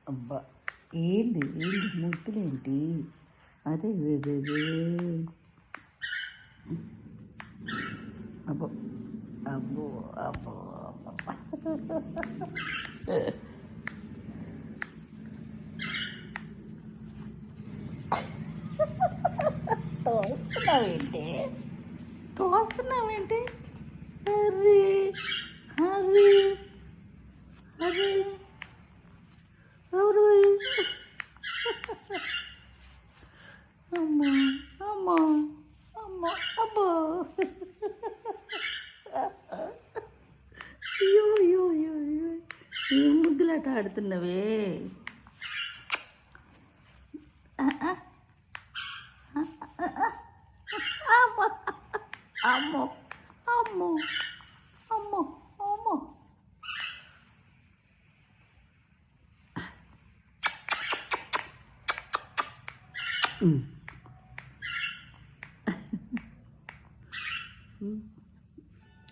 అబ్బా, ఏంది ఏంది ముద్దులేంటి? అరే అబ్బో అబ్బో అబ్బో తోస్తున్నావేంటి? తోస్తున్నావేంటి? అరే అరే అరే ఎవరు? అమ్మా అమ్మా అమ్మా అబ్బో అయ్యో అయ్యో అయ్యో అయ్యో, ఏం ముద్దులాట ఆడుతున్నవే? అమ్మో అమ్మో అమ్మో అమ్మో అమ్మో.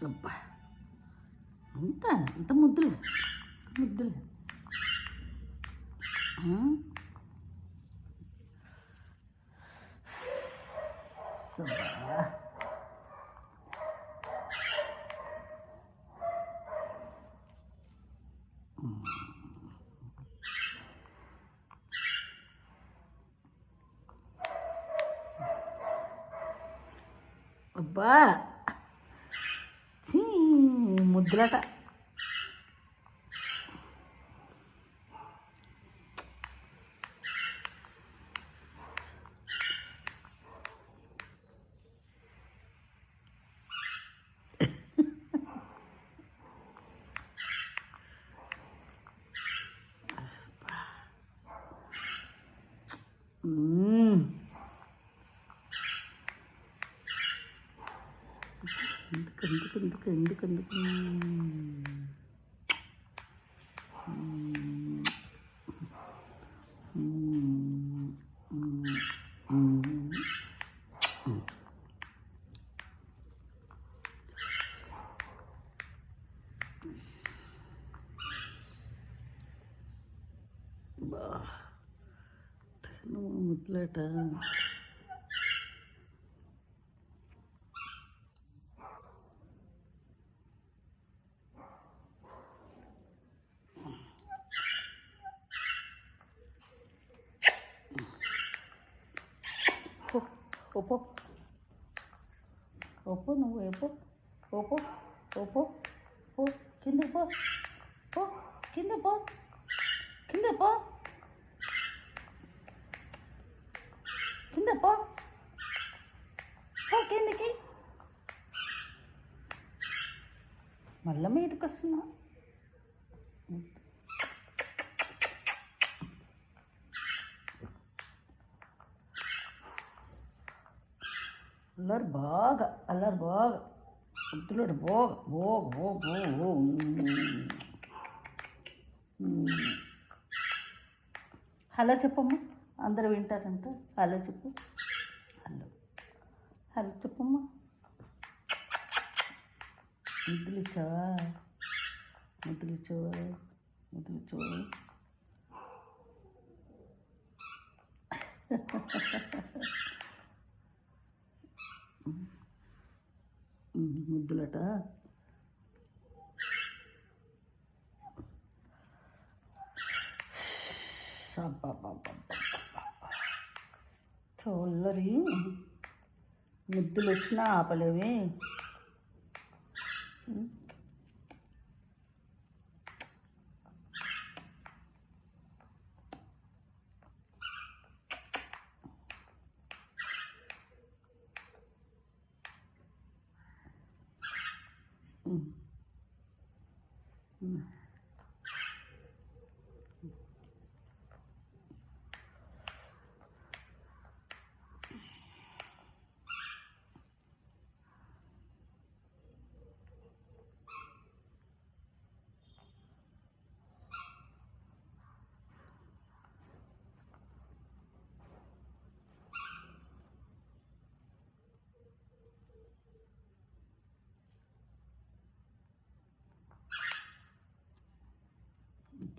అబ్బా, అంత ముద్దులే ముద్దులే. అబ్బా చీ, ముద్దులట. ఎందుకు ముద్దులాట. ఓపో ఓపో నువ్వు ఏపో ఓపో ఓపో పో కింద పో పో కింద పో కింద పో కింద పో పో కిందకి. మళ్ళీ మీదకి వస్తున్నా. అల్లరి బాగా వద్దులాడు బాగా ఓ. హలో చెప్పమ్మా, అందరూ వింటారంట. హలో చెప్పు, హలో చెప్పమ్మా. ముద్దులు ఇచ్చావా? ముద్దులట. చోళ్ళరి ముద్దులు వచ్చినా ఆపలేవి.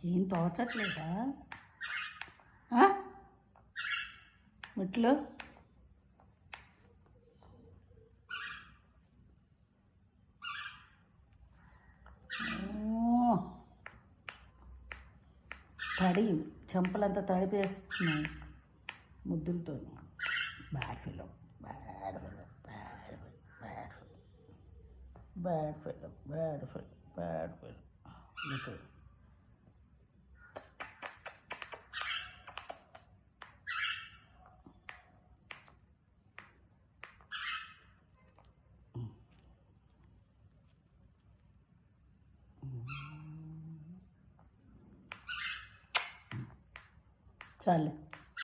ఏం తోచట్లేదా ఆ? మెట్లు ఓ, తడి చెంపలంతా తడిపేస్తున్నాయి ముద్దులతో. Bad feel, bad feel, bad feel, bad feel, bad feel, bad feel, bad feel. ఇది చాలు.